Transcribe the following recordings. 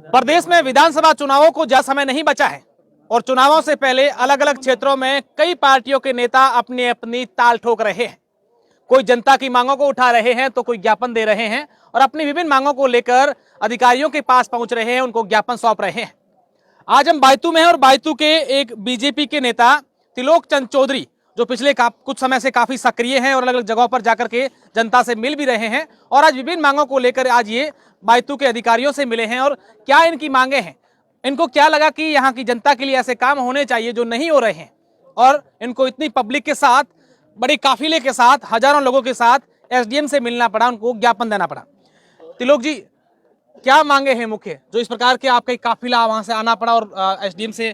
प्रदेश में विधानसभा चुनावों को ज्यादा समय नहीं बचा है और चुनावों से पहले अलग अलग क्षेत्रों में कई पार्टियों के नेता अपनी अपनी ताल ठोक रहे हैं। कोई जनता की मांगों को उठा रहे हैं तो कोई ज्ञापन दे रहे हैं और अपनी विभिन्न मांगों को लेकर अधिकारियों के पास पहुंच रहे हैं, उनको ज्ञापन सौंप रहे हैं। आज हम बायतू में हैं और बायतू के एक बीजेपी के नेता त्रिलोक चंद चौधरी, जो पिछले कुछ समय से काफी सक्रिय हैं और अलग अलग जगहों पर जाकर के जनता से मिल भी रहे हैं और आज विभिन्न मांगों को लेकर आज ये बायतू के अधिकारियों से मिले हैं। और क्या इनकी मांगे हैं, इनको क्या लगा कि यहाँ की जनता के लिए ऐसे काम होने चाहिए जो नहीं हो रहे हैं, और इनको इतनी पब्लिक के साथ, बड़े काफिले के साथ, हजारों लोगों के साथ एसडीएम से मिलना पड़ा, उनको ज्ञापन देना पड़ा। तिलोक जी, क्या मांगे हैं मुख्य जो इस प्रकार के आपका काफिला वहां से आना पड़ा और एसडीएम से?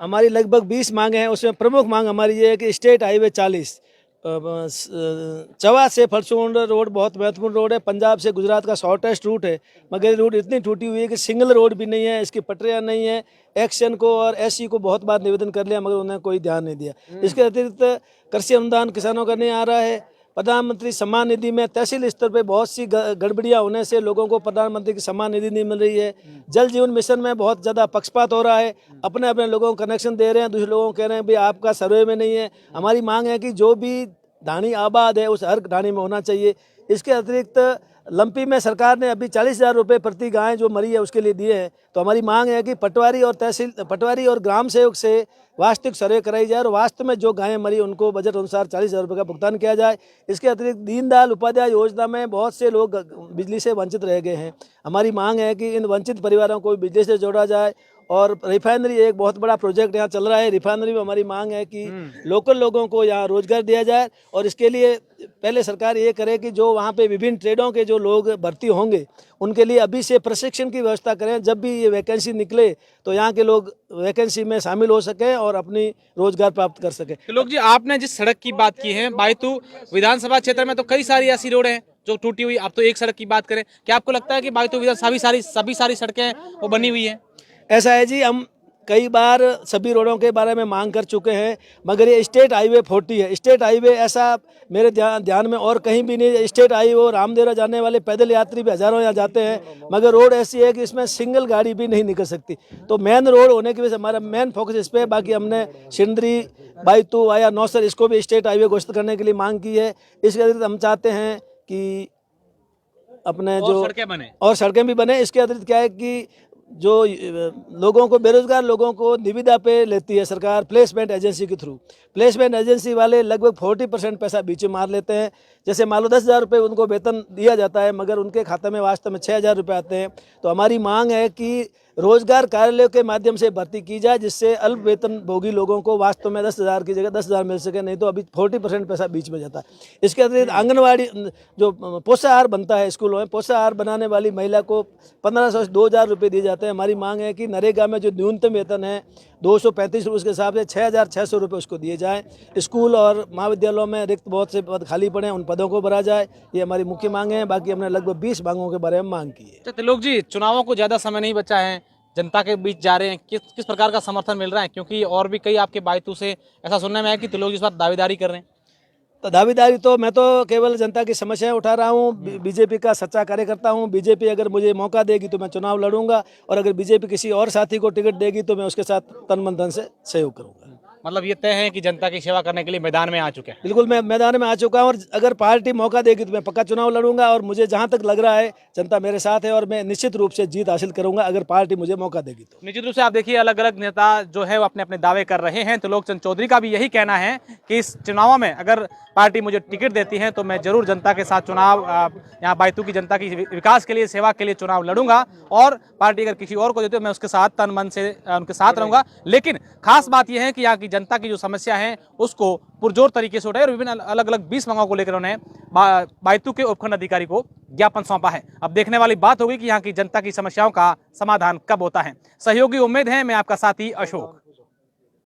हमारी लगभग 20 मांगे हैं। उसमें प्रमुख मांग हमारी ये है कि स्टेट हाईवे 40 चवा से फरसुंड रोड बहुत महत्वपूर्ण रोड है। पंजाब से गुजरात का शॉर्टेस्ट रूट है, मगर रूट इतनी टूटी हुई है कि सिंगल रोड भी नहीं है, इसकी पटरियां नहीं है। एक्शन को और एससी को बहुत बार निवेदन कर लिया, मगर उन्हें कोई ध्यान नहीं दिया। इसके अतिरिक्त कृषि अनुदान किसानों का नहीं आ रहा है। प्रधानमंत्री सम्मान निधि में तहसील स्तर पे बहुत सी गड़बड़ियां होने से लोगों को प्रधानमंत्री की सम्मान निधि नहीं मिल रही है। जल जीवन मिशन में बहुत ज़्यादा पक्षपात हो रहा है, अपने अपने लोगों को कनेक्शन दे रहे हैं, दूसरे लोगों को कह रहे हैं भाई आपका सर्वे में नहीं है। हमारी मांग है कि जो भी ढाणी आबाद है उस हर ढाणी में होना चाहिए। इसके अतिरिक्त लंपी में सरकार ने अभी 40,000 रुपये प्रति गाय जो मरी है उसके लिए दिए हैं। तो हमारी मांग है कि पटवारी और ग्राम सेवक से वास्तविक सर्वे कराई जाए और वास्तव में जो गायें मरी उनको बजट अनुसार 40,000 रुपये का भुगतान किया जाए। इसके अतिरिक्त दीनदयाल उपाध्याय योजना में बहुत से लोग बिजली से वंचित रह गए हैं। हमारी मांग है कि इन वंचित परिवारों को बिजली से जोड़ा जाए। और रिफाइनरी एक बहुत बड़ा प्रोजेक्ट यहाँ चल रहा है। रिफाइनरी में हमारी मांग है कि लोकल लोगों को यहाँ रोजगार दिया जाए और इसके लिए पहले सरकार ये करे कि जो वहाँ पे विभिन्न ट्रेडों के जो लोग भर्ती होंगे उनके लिए अभी से प्रशिक्षण की व्यवस्था करें। जब भी ये वैकेंसी निकले तो यहाँ के लोग वैकेंसी में शामिल हो सकें और अपनी रोजगार प्राप्त कर सकें। त्रिलोक जी, आपने जिस सड़क की बात की है, बायतू विधानसभा क्षेत्र में तो कई सारी ऐसी रोड हैं जो टूटी हुई, आप तो एक सड़क की बात करें, क्या आपको लगता है कि बायतू विधानसभा सभी सारी सड़कें वो बनी हुई है? ऐसा है जी, हम कई बार सभी रोडों के बारे में मांग कर चुके हैं, मगर ये स्टेट हाईवे 40 है। स्टेट हाईवे ऐसा मेरे ध्यान में और कहीं भी नहीं है। स्टेट हाईवे रामदेवरा जाने वाले पैदल यात्री भी हजारों यहाँ जाते हैं, मगर रोड ऐसी है कि इसमें सिंगल गाड़ी भी नहीं निकल सकती। तो मेन रोड होने की वजह से हमारा मेन फोकस इस पर है। बाकी हमने सिंदरी, बायतू वाया नौसर, इसको भी स्टेट हाईवे घोषित करने के लिए मांग की है। इसके अतिरिक्त हम चाहते हैं कि अपने जो सड़कें भी बने। इसके अतिरिक्त क्या है कि जो लोगों को, बेरोजगार लोगों को निविदा पे लेती है सरकार प्लेसमेंट एजेंसी के थ्रू। प्लेसमेंट एजेंसी वाले लगभग 40% पैसा बीच में मार लेते हैं। जैसे मान लो 10,000 रुपये उनको वेतन दिया जाता है, मगर उनके खाते में वास्तव में 6,000 रुपये आते हैं। तो हमारी मांग है कि रोजगार कार्यालयों के माध्यम से भर्ती की जाए, जिससे अल्प वेतन भोगी लोगों को वास्तव में 10,000 की जगह 10,000 मिल सके, नहीं तो अभी 40% पैसा बीच में जाता है। इसके अतिरिक्त आंगनवाड़ी जो पोषाहार बनता है स्कूलों में, पोषाहार बनाने वाली महिला को 1,500 से 2,000 रुपये दिए जाते हैं। हमारी मांग है कि नरेगा में जो न्यूनतम वेतन है 235 रुपये, उसके हिसाब से 6,600 रुपये उसको दिए जाएँ। स्कूल और महाविद्यालयों में रिक्त बहुत से पद खाली पड़े हैं, उन पदों को भरा जाए। ये हमारी मुख्य मांग है। बाकी हमने लगभग 20 मांगों के बारे में मांग की है। त्रिलोक जी, चुनावों को ज्यादा समय नहीं बचा है, जनता के बीच जा रहे हैं, किस प्रकार का समर्थन मिल रहा है? क्योंकि और भी कई आपके बायतू से ऐसा सुनने में है कि त्रिलोक जी इस बार दावेदारी कर रहे हैं। तो दावेदारी तो मैं तो केवल जनता की समस्याएं उठा रहा हूं। बीजेपी का सच्चा कार्यकर्ता हूं। बीजेपी अगर मुझे मौका देगी तो मैं चुनाव लड़ूंगा, और अगर बीजेपी किसी और साथी को टिकट देगी तो मैं उसके साथ तन मन धन से सहयोग करूंगा। मतलब ये तय है कि जनता की सेवा करने के लिए मैदान में आ चुके हैं? बिल्कुल, मैं मैदान में आ चुका हूं, और अगर पार्टी मौका देगी तो मैं पक्का चुनाव लड़ूंगा। और मुझे जहां तक लग रहा है जनता मेरे साथ है और मैं निश्चित रूप से जीत हासिल करूंगा अगर पार्टी मुझे मौका देगी तो। निश्चित रूप से आप देखिए, अलग अलग नेता जो है वो अपने अपने दावे कर रहे हैं। त्रिलोक चंद चौधरी का भी यही कहना है कि इस चुनाव में अगर पार्टी मुझे टिकट देती है तो मैं जरूर जनता के साथ चुनाव, यहाँ बायतू की जनता की विकास के लिए, सेवा के लिए चुनाव लड़ूंगा, और पार्टी अगर किसी और को देती है मैं उसके साथ तन मन से उनके साथ रहूंगा। लेकिन खास बात यह है कि यहाँ की जनता की जो समस्या है उसको पुरजोर तरीके से उठाए और विभिन्न अलग अलग 20 मांगों को लेकर उन्होंने बायतू के उपखंड अधिकारी को ज्ञापन सौंपा है। अब देखने वाली बात होगी कि यहाँ की जनता की समस्याओं का समाधान कब होता है। सहयोगी उम्मीद है, मैं आपका साथी अशोक।